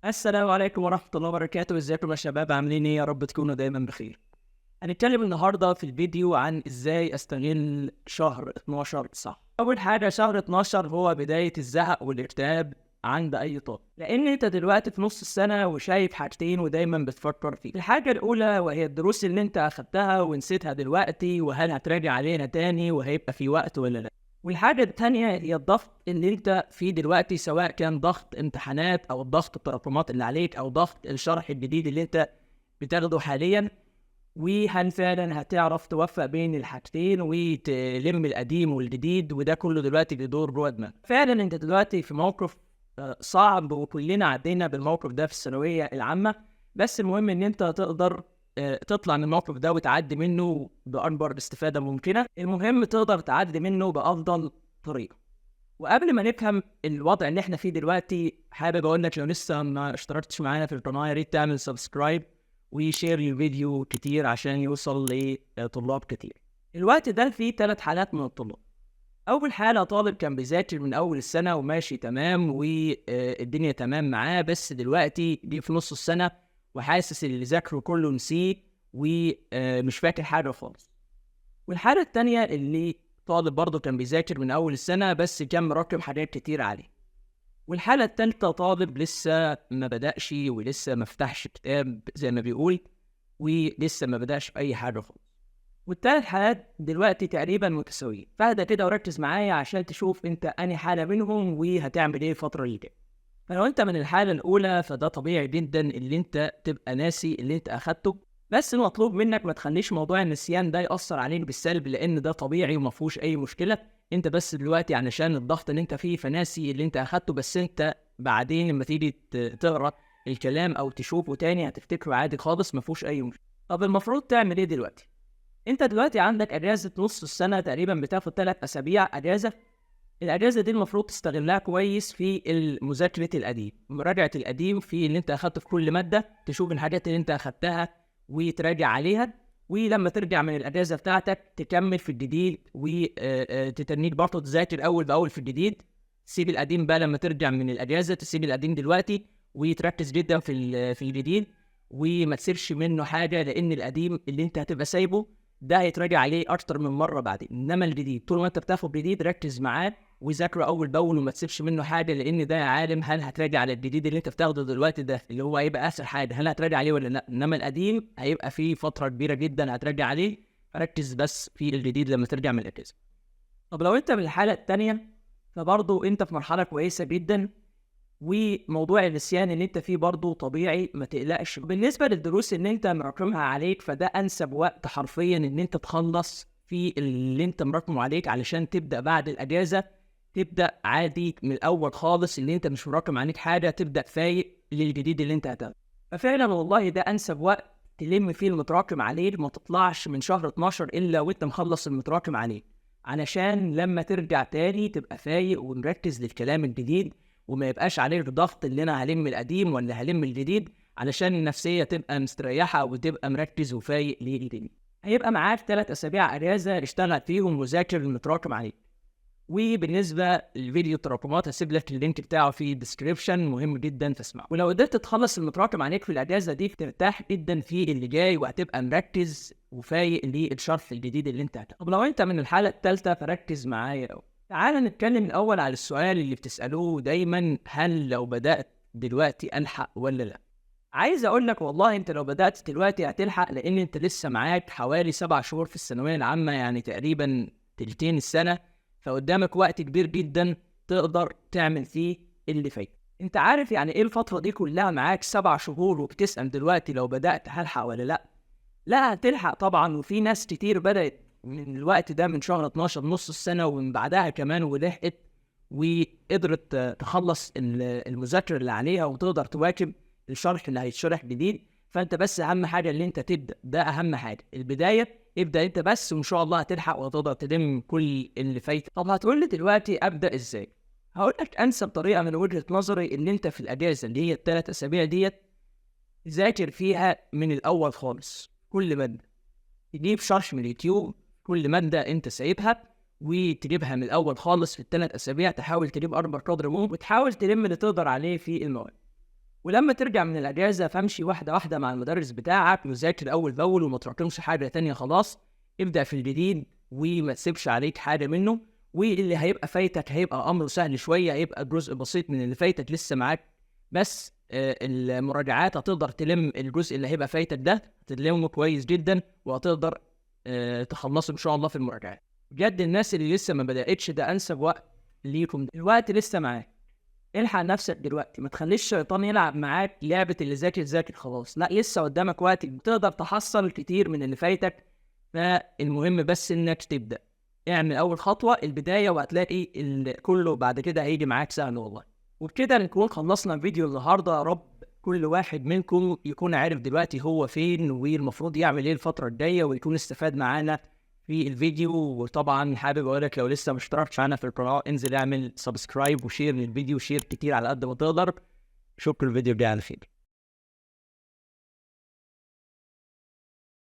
السلام عليكم ورحمة الله وبركاته. ازيكم يا شباب؟ عاملين ايه؟ يا رب تكونوا دايما بخير. هنتكلم النهارده في الفيديو عن ازاي استغل شهر 12 صح. اول حاجة، شهر 12 هو بداية الزهق والاكتئاب عند اي طالب، لان انت دلوقتي في نص السنة وشايف حاجتين ودايما بتفكر فيه. الحاجة الاولى وهي الدروس اللي انت اخدتها ونسيتها دلوقتي، وهل هتراجع عليها تاني وهيبقى في وقت ولا لا. والحاجة التانية هي الضغط اللي انت فيه دلوقتي، سواء كان ضغط امتحانات او ضغط التراكمات اللي عليك او ضغط الشرح الجديد اللي انت بتاخده حاليا. وهل فعلا هتعرف توفق بين الحاجتين وتلم القديم والجديد؟ وده كله دلوقتي بيدور جوه دماغك. فعلا انت دلوقتي في موقف صعب، وكلنا عدينا بالموقف ده في الثانوية العامة. بس المهم ان انت تقدر تطلع من الموقف ده وتعدي منه بأكبر استفادة ممكنة. المهم تقدر تعدي منه بأفضل طريقة. وقبل ما نفهم الوضع اللي احنا فيه دلوقتي، حابب اقول لك لو لسه ما اشتركتش معانا في القناة يا ريت تعمل سبسكرايب وشير الفيديو كتير عشان يوصل لطلاب كتير. الوقت ده فيه 3 حالات من الطلاب. اول حالة طالب كان بيذاكر من اول السنة وماشي تمام والدنيا تمام معاه، بس دلوقتي جه في نص السنة وحاسس اللي ذاكره كله نسيه ومش فاكر حاجة خالص. والحالة التانية اللي طالب برضه كان بيذاكر من أول السنة بس كان مراكم حاجات كتير عليه. والحالة التالتة طالب لسه ما بدأش ولسه ما فتحش كتاب زي ما بيقول، ولسه ما بدأش في أي حاجة خالص. والتلات حالات دلوقتي تقريبا متساويين، فاهدى كده وركز معايا عشان تشوف انت أنهي حالة منهم وهتعمل ايه الفترة اللي جاية. فلو انت من الحالة الأولى فده طبيعي جدا اللي انت تبقى ناسي اللي انت أخدته، بس المطلوب منك ما تخليش موضوع النسيان ده يأثر عليك بالسلب، لأن ده طبيعي وما فيهوش أي مشكلة. انت بس دلوقتي علشان الضغط اللي انت فيه فناسي اللي انت أخدته، بس انت بعدين لما تيجي تقرأ الكلام أو تشوفه تاني هتفتكره عادي خالص، ما فيهوش أي مشكلة. طب المفروض تعمل ايه دلوقتي؟ انت دلوقتي عندك اجازة نص السنة تقريبا، بتاخد 3 أسابيع اجازة. الاجازه دي المفروض تستغلها كويس في مذاكره القديم، مراجعه القديم في اللي انت اخدته في كل ماده، تشوف الحاجات اللي انت اخدتها وتراجع عليها. ولما ترجع من الاجازه بتاعتك تكمل في الجديد وتتنيك برضه تذاكر اول باول في الجديد. تسيب القديم بقى لما ترجع من الاجازه، تسيب القديم دلوقتي وتركز جدا في الجديد، وما تسيبش منه حاجه، لان القديم اللي انت هتبقى سايبه ده هيتراجع عليه اكتر من مره بعدين. انما الجديد طول ما انت بتاخد جديد ركز معاه وذاكره اول باول وما تسيبش منه حاجه، لان ده يا عالم هل هتراجع على الجديد اللي انت بتاخده دلوقتي ده اللي هو هيبقى اسهل حاجه، هل هتراجع عليه ولا لا؟ انما القديم هيبقى فيه فتره كبيره جدا هتراجع عليه، فركز بس في الجديد لما ترجع من الاجازه. طب لو انت من الحاله الثانيه فبرضه انت في مرحله كويسه جدا، وموضوع النسيان اللي انت فيه برضه طبيعي، ما تقلقش. بالنسبه للدروس اللي انت مراكمها عليك فده انسب وقت حرفيا ان انت تخلص في اللي انت مراكمه عليك علشان تبدا بعد الاجازه، تبدا عادي من الاول خالص، اللي انت مش مراكم عليك حاجه، تبدا فايق للجديد اللي انت هتاخده. ففعلا والله ده انسب وقت تلم فيه المتراكم عليك، ما تطلعش من شهر 12 الا وانت مخلص المتراكم عليك، علشان لما ترجع تاني تبقى فايق ومركز للكلام الجديد، وما يبقاش عليك ضغط اللي انا هلم القديم ولا هلم الجديد، علشان النفسيه تبقى مستريحه وتبقى مركز وفايق للجديد. هيبقى معاك 3 أسابيع اجازه اشتغل فيهم وذاكر المتراكم عليك. وبالنسبه للفيديو التراكمات هسيب لك اللينك بتاعه في الديسكريبشن، مهم جدا تسمعه. ولو قدرت تخلص المتراكم عليك في الاجازه دي ترتاح جدا في اللي جاي وهتبقى مركز وفايق للشرح الجديد اللي انت هتاخده. طب لو انت من الحاله الثالثه فركز معايا قوي. تعال نتكلم الاول على السؤال اللي بتسالوه دايما، هل لو بدات دلوقتي الحق ولا لا؟ عايز اقول لك والله انت لو بدات دلوقتي هتلحق، لان انت لسه معاك حوالي 7 شهور في الثانويه العامه، يعني تقريبا تلتين السنه، فقدامك وقت كبير جدا تقدر تعمل فيه اللي فات. انت عارف يعني ايه الفتره دي كلها معاك 7 شهور وبتسال دلوقتي لو بدات هلحق ولا لا؟ لا هتلحق طبعا، وفي ناس كتير بدات من الوقت ده من شهر 12 نص السنه ومن بعدها كمان ولحقت وقدرت تخلص المذاكره اللي عليها وتقدر تواكب الشرح اللي هيتشرح جديد. فانت بس اهم حاجه اللي انت تبدا، ده اهم حاجه البدايه، ابدا انت بس وان شاء الله هتلحق وتقدر تلم كل اللي فايت. طب هتقول لي دلوقتي ابدا ازاي؟ هقول لك انسب طريقه من وجهه نظري ان انت في الاجازه اللي هي ال3 اسابيع ديت ذاكر فيها من الاول خالص كل ماده، تجيب شرح من اليوتيوب كل ماده انت سايبها وتجيبها من الاول خالص في ال3 اسابيع، تحاول تجيب اكبر قدر ممكن وتحاول تلم اللي تقدر عليه في المواد. ولما ترجع من الاجازه فامشي واحده واحده مع المدرس بتاعك وذاكر اول باول وما تراكمش حاجه تانية. خلاص ابدا في الجديد وما تسيبش عليك حاجه منه، واللي هيبقى فايتك هيبقى امره سهل شويه، هيبقى جزء بسيط من اللي فايتك لسه معاك. بس المراجعات هتقدر تلم الجزء اللي هيبقى فايتك ده، تلمه كويس جدا وهتقدر تخلصه ان شاء الله في المراجعات. بجد الناس اللي لسه ما بدأتش ده انسب وقت ليكم، الوقت لسه معاك. الحق نفسك دلوقتي، ما تخليش الشيطان يلعب معاك لعبة اللي ذاكر خلاص. لا، لسه قدامك وقت تقدر تحصل كتير من اللي فايتك. فالمهم بس انك تبدأ، اعمل اول خطوة البداية وهتلاقي كله بعد كده هيجي معاك سهل والله. وبكده نكون خلصنا فيديو النهاردة. يا رب كل واحد منكم يكون عارف دلوقتي هو فين والمفروض يعمل ايه الفترة الجاية، ويكون استفاد معانا في الفيديو. وطبعا حابب اقولك لو لسه مشتركتش معانا في القناه انزل اعمل سبسكرايب وشير للفيديو، شير كتير على قد ما تقدر. شكرا، الفيديو جاي على خير.